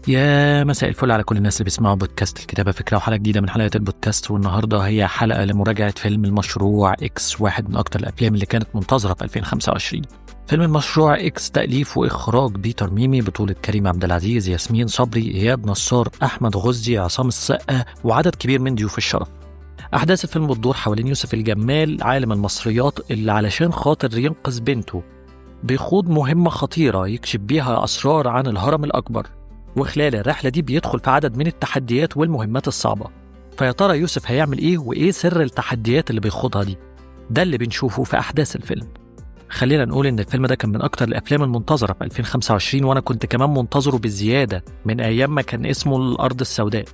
يا مساء الفل على كل الناس اللي بيسمعوا بودكاست الكتابة فكرة، وحلقة جديدة من حلقات البودكاست. والنهاردة هي حلقة لمراجعة فيلم المشروع إكس، واحد من أكتر الأفلام اللي كانت منتظرة في 2025. فيلم المشروع إكس تأليف وإخراج بيتر ميمي، بطولة كريم عبد العزيز، ياسمين صبري، إياد نصار، أحمد غزي، عصام السقا، وعدد كبير من ضيوف الشرف. أحداث الفيلم بتدور حوالين يوسف الجمال، عالم المصريات اللي علشان خاطر ينقذ بنته بيخوض مهمة خطيرة يكشف بيها أسرار عن الهرم الأكبر، وخلال الرحلة دي بيدخل في عدد من التحديات والمهمات الصعبة. فيا ترى يوسف هيعمل إيه وإيه سر التحديات اللي بيخوضها دي؟ ده اللي بنشوفه في أحداث الفيلم. خلينا نقول إن الفيلم ده كان من أكتر الأفلام المنتظرة في 2025، وأنا كنت كمان منتظره بزيادة من أيام ما كان اسمه الأرض السوداء.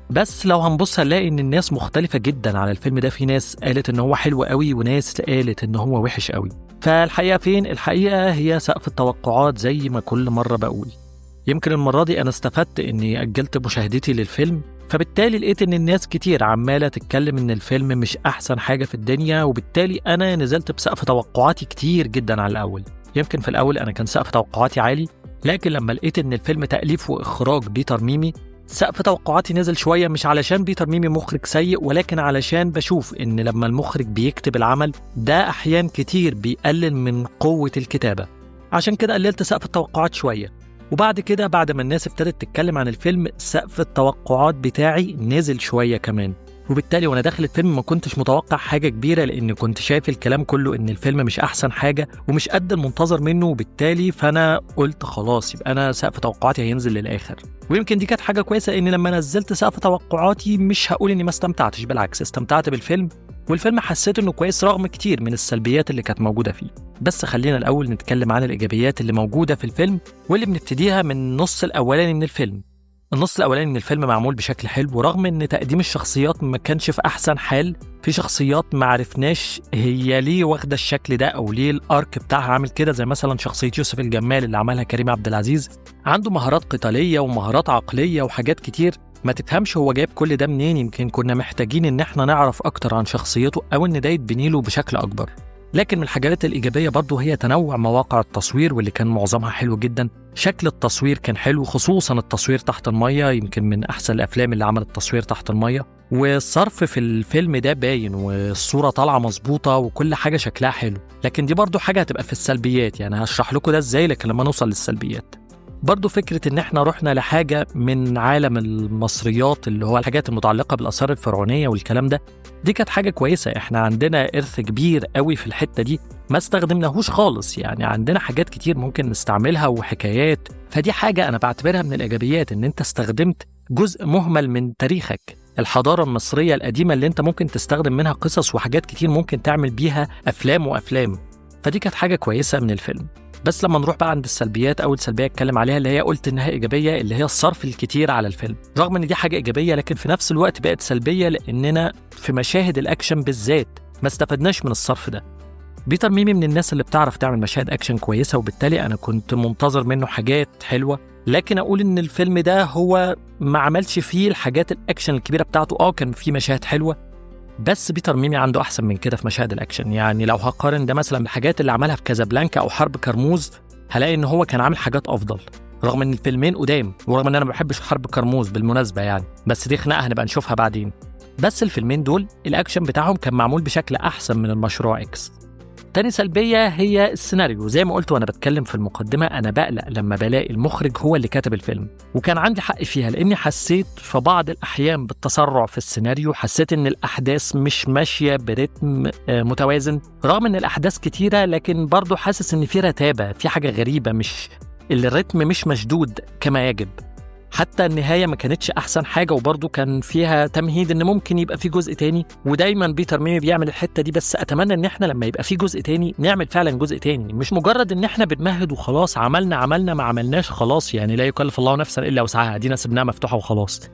بس لو هنبص هنلاقي إن الناس مختلفة جدا على الفيلم ده. في ناس قالت إن هو حلو قوي، وناس قالت إن هو وحش قوي. فالحقيقة فين؟ الحقيقة هي سقف التوقعات زي ما كل مرة بقول. يمكن المرة دي أنا استفدت إني أجلت مشاهدتي للفيلم، فبالتالي لقيت إن الناس كتير عمالة تتكلم إن الفيلم مش أحسن حاجة في الدنيا، وبالتالي أنا نزلت بسقف توقعاتي كتير جدا على الأول. يمكن في الأول أنا كان سقف توقعاتي عالي، لكن لما لقيت إن الفيلم تأليف وإخراج بيتر ميمي، سقف توقعاتي نزل شوية. مش علشان بيتر ميمي مخرج سيء، ولكن علشان بشوف إن لما المخرج بيكتب العمل ده أحيان كتير بيقلل من قوة الكتابة. عشان كده قللت سقف التوقعات شوية. وبعد كده بعد ما الناس ابتدت تتكلم عن الفيلم، سقف التوقعات بتاعي نزل شوية كمان. وبالتالي وانا داخل الفيلم ما كنتش متوقع حاجة كبيرة، لان كنت شايف الكلام كله ان الفيلم مش احسن حاجة ومش قد المنتظر منه. وبالتالي فانا قلت خلاص يبقى انا سقف توقعاتي هينزل للاخر. ويمكن دي كانت حاجة كويسة، ان لما نزلت سقف توقعاتي مش هقول اني ما استمتعتش، بالعكس استمتعت بالفيلم. والفيلم حسيت انه كويس رغم كتير من السلبيات اللي كانت موجودة فيه. بس خلينا الاول نتكلم عن الايجابيات اللي موجودة في الفيلم، واللي بنبتديها من النص الاولاني من الفيلم. النص الاولاني من الفيلم معمول بشكل حلو، ورغم ان تقديم الشخصيات ما كانش في احسن حال. في شخصيات ما عرفناش هي ليه واخده الشكل ده، او ليه الارك بتاعها عامل كده، زي مثلا شخصيه يوسف الجمال اللي عملها كريم عبد العزيز. عنده مهارات قتاليه ومهارات عقليه وحاجات كتير ما تفهمش هو جايب كل ده منين. يمكن كنا محتاجين ان احنا نعرف اكتر عن شخصيته، او ان ده يتبني له بشكل اكبر. لكن من الحاجات الإيجابية برضو هي تنوع مواقع التصوير، واللي كان معظمها حلو جدا. شكل التصوير كان حلو، خصوصا التصوير تحت المية، يمكن من أحسن الأفلام اللي عملت التصوير تحت المية. والصرف في الفيلم ده باين، والصورة طالعة مظبوطة، وكل حاجة شكلها حلو. لكن دي برضو حاجة هتبقى في السلبيات، يعني هشرح لكم ده ازاي لكن لما نوصل للسلبيات. برضو فكرة ان احنا رحنا لحاجة من عالم المصريات، اللي هو الحاجات المتعلقة بالآثار الفرعونية والكلام ده، دي كانت حاجة كويسة. احنا عندنا إرث كبير قوي في الحتة دي ما استخدمناهوش خالص. يعني عندنا حاجات كتير ممكن نستعملها وحكايات. فدي حاجة أنا بعتبرها من الإيجابيات، ان انت استخدمت جزء مهمل من تاريخك، الحضارة المصرية القديمة، اللي انت ممكن تستخدم منها قصص وحاجات كتير ممكن تعمل بيها أفلام وأفلام. فدي كانت حاجة كويسة من الفيلم. بس لما نروح بقى عند السلبيات، أول سلبية اتكلم عليها اللي هي قلت إنها إيجابية، اللي هي الصرف الكتير على الفيلم. رغم إن دي حاجة إيجابية، لكن في نفس الوقت بقت سلبية، لأننا في مشاهد الأكشن بالذات ما استفدناش من الصرف ده. بيتر ميمي من الناس اللي بتعرف تعمل مشاهد أكشن كويسة، وبالتالي أنا كنت منتظر منه حاجات حلوة. لكن أقول إن الفيلم ده هو ما عملش فيه الحاجات الأكشن الكبيرة بتاعته. كان فيه مشاهد حلوة، بس بيتر ميمي عنده أحسن من كده في مشاهد الأكشن. يعني لو هقارن ده مثلا بالحاجات اللي عملها في كازابلانكا أو حرب كرموز، هلاقي إن هو كان عامل حاجات أفضل، رغم إن الفيلمين قدام، ورغم إن أنا ما بحبش حرب كرموز بالمناسبة يعني، بس دي خناقة هنبقى نشوفها بعدين. بس الفيلمين دول الأكشن بتاعهم كان معمول بشكل أحسن من المشروع إكس. تاني سلبية هي السيناريو. زي ما قلت وانا بتكلم في المقدمة، انا بقلق لما بلاقي المخرج هو اللي كاتب الفيلم، وكان عندي حق فيها، لاني حسيت في بعض الاحيان بالتسرع في السيناريو. حسيت ان الاحداث مش ماشية برتم متوازن، رغم ان الاحداث كتيرة، لكن برضو حاسس ان في رتابة، في حاجة غريبة، مش الرتم مش مشدود كما يجب. حتى النهاية ما كانتش أحسن حاجة، وبرضو كان فيها تمهيد إن ممكن يبقى في جزء تاني. ودايما بيتر ميمي بيعمل الحتة دي، بس أتمنى إن إحنا لما يبقى في جزء تاني نعمل فعلا جزء تاني، مش مجرد إن إحنا بنمهد وخلاص. عملنا ما عملناش خلاص، يعني لا يكلف الله نفسا إلا وسعها، دينا سبناها مفتوحة وخلاص.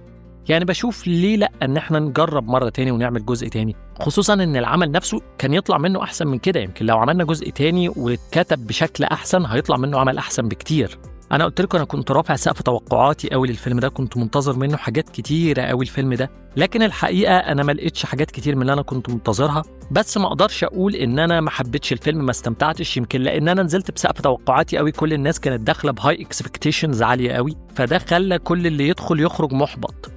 يعني بشوف ليه لأ إن إحنا نجرب مرة تاني ونعمل جزء تاني، خصوصا إن العمل نفسه كان يطلع منه أحسن من كده. يمكن لو عملنا جزء تاني واتكتب بشكل أحسن هيطلع منه عمل أحسن بكتير. انا قلت لكم انا كنت رافع سقف توقعاتي قوي للفيلم ده، كنت منتظر منه حاجات كتيره قوي الفيلم ده، لكن الحقيقه انا ما لقيتش حاجات كتير من اللي انا كنت منتظرها. بس ما اقدرش اقول ان انا ما حبيتش الفيلم، ما استمتعتش، يمكن لان انا نزلت بسقف توقعاتي قوي. كل الناس كانت داخله بهاي اكسبكتيشنز عاليه قوي، فده خلى كل اللي يدخل يخرج محبط.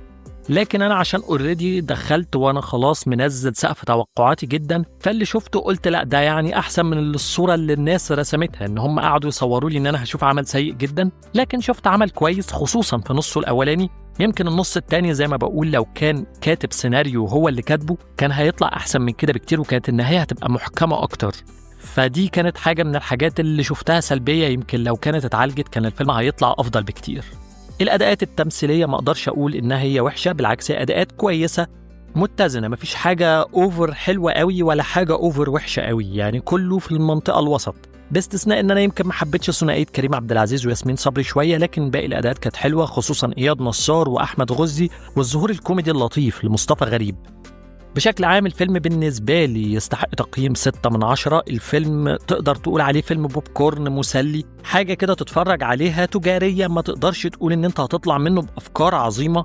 لكن انا عشان اوريدي دخلت وانا خلاص منزل سقف توقعاتي جدا، فاللي شفته قلت لا ده يعني احسن من الصوره اللي الناس رسمتها، ان هم قعدوا يصوروا لي ان انا هشوف عمل سيء جدا. لكن شفت عمل كويس خصوصا في نصه الاولاني. يمكن النص التاني زي ما بقول لو كان كاتب سيناريو هو اللي كاتبه كان هيطلع احسن من كده بكتير، وكانت النهايه هتبقى محكمه اكتر. فدي كانت حاجه من الحاجات اللي شفتها سلبيه، يمكن لو كانت اتعالجت كان الفيلم هيطلع افضل بكتير. الأداءات التمثيلية ما أقدرش أقول إنها هي وحشة، بالعكس هي أداءات كويسة متزنة، مفيش حاجة أوفر حلوة قوي ولا حاجة أوفر وحشة قوي، يعني كله في المنطقة الوسط، باستثناء إن أنا يمكن ما حبيتش ثنائية كريم عبد العزيز وياسمين صبري شوية، لكن باقي الأداءات كانت حلوة، خصوصا إياد نصار وأحمد غزي، والظهور الكوميدي اللطيف لمصطفى غريب. بشكل عام الفيلم بالنسبة لي يستحق تقييم 6 من 10. الفيلم تقدر تقول عليه فيلم بوب كورن مسلي، حاجة كده تتفرج عليها تجارية، ما تقدرش تقول ان انت هتطلع منه بأفكار عظيمة،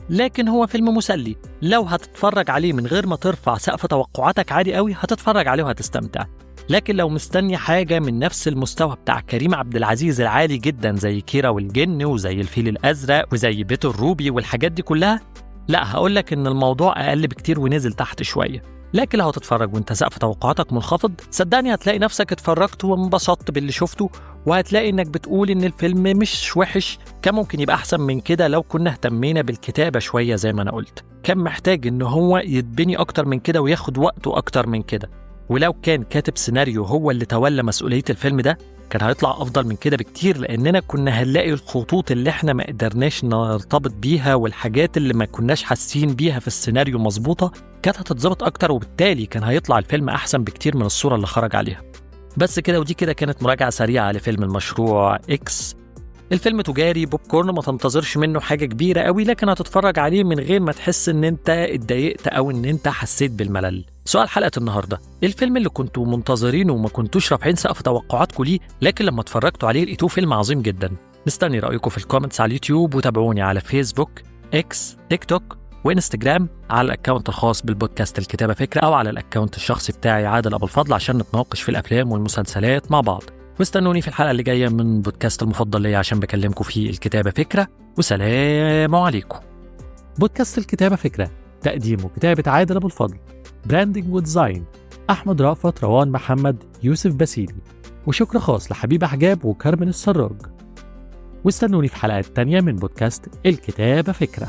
لكن هو فيلم مسلي. لو هتتفرج عليه من غير ما ترفع سقف توقعاتك عادي قوي هتتفرج عليه وهتستمتع. لكن لو مستني حاجة من نفس المستوى بتاع كريم عبد العزيز العالي جدا زي كيرة والجن وزي الفيل الأزرق وزي بيت الروبي والحاجات دي كلها، لا هقولك ان الموضوع اقل بكتير ونزل تحت شوية. لكن لو هتتفرج وانت سقف توقعاتك منخفض صدقني هتلاقي نفسك اتفرجت وانبسطت باللي شفته، وهتلاقي انك بتقول ان الفيلم مش وحش، كان ممكن يبقى احسن من كده لو كنا اهتمينا بالكتابة شوية. زي ما انا قلت كان محتاج ان هو يتبني اكتر من كده وياخد وقته اكتر من كده، ولو كان كاتب سيناريو هو اللي تولى مسؤولية الفيلم ده كان هيطلع أفضل من كده بكتير، لأننا كنا هنلاقي الخطوط اللي احنا ما قدرناش نرتبط بيها والحاجات اللي ما كناش حاسين بيها في السيناريو مظبوطة كانت هتتظبط أكتر، وبالتالي كان هيطلع الفيلم أحسن بكتير من الصورة اللي خرج عليها. بس كده، ودي كده كانت مراجعة سريعة لفيلم المشروع إكس. الفيلم تجاري بوب كورن، ما تنتظرش منه حاجة كبيرة قوي، لكن هتتفرج عليه من غير ما تحس ان انت اتضايقت او ان انت حسيت بالملل. سؤال حلقة النهاردة: الفيلم اللي كنتوا منتظرينه وما كنتوش رافعين سقف توقعاتكم ليه لكن لما اتفرجتوا عليه لقيتوه فيلم عظيم جدا؟ مستني رأيكم في الكومنتس على اليوتيوب، وتابعوني على فيسبوك، اكس، تيك توك وانستجرام على الاكونت الخاص بالبودكاست الكتابة فكرة، او على الاكونت الشخصي بتاعي عادل ابو الفضل، عشان نتناقش في الافلام والمسلسلات مع بعض. واستنوني في الحلقة اللي جاية من بودكاست المفضل ليا عشان بكلمكم فيه الكتابة فكرة، وسلام عليكم. بودكاست الكتابة فكرة، تقديم وكتابة عادل أبو الفضل، براندنج وديزاين أحمد رأفت، روان محمد، يوسف باسيلي، وشكر خاص لحبيب حجاب وكارمن السراج. واستنوني في حلقات تانية من بودكاست الكتابة فكرة.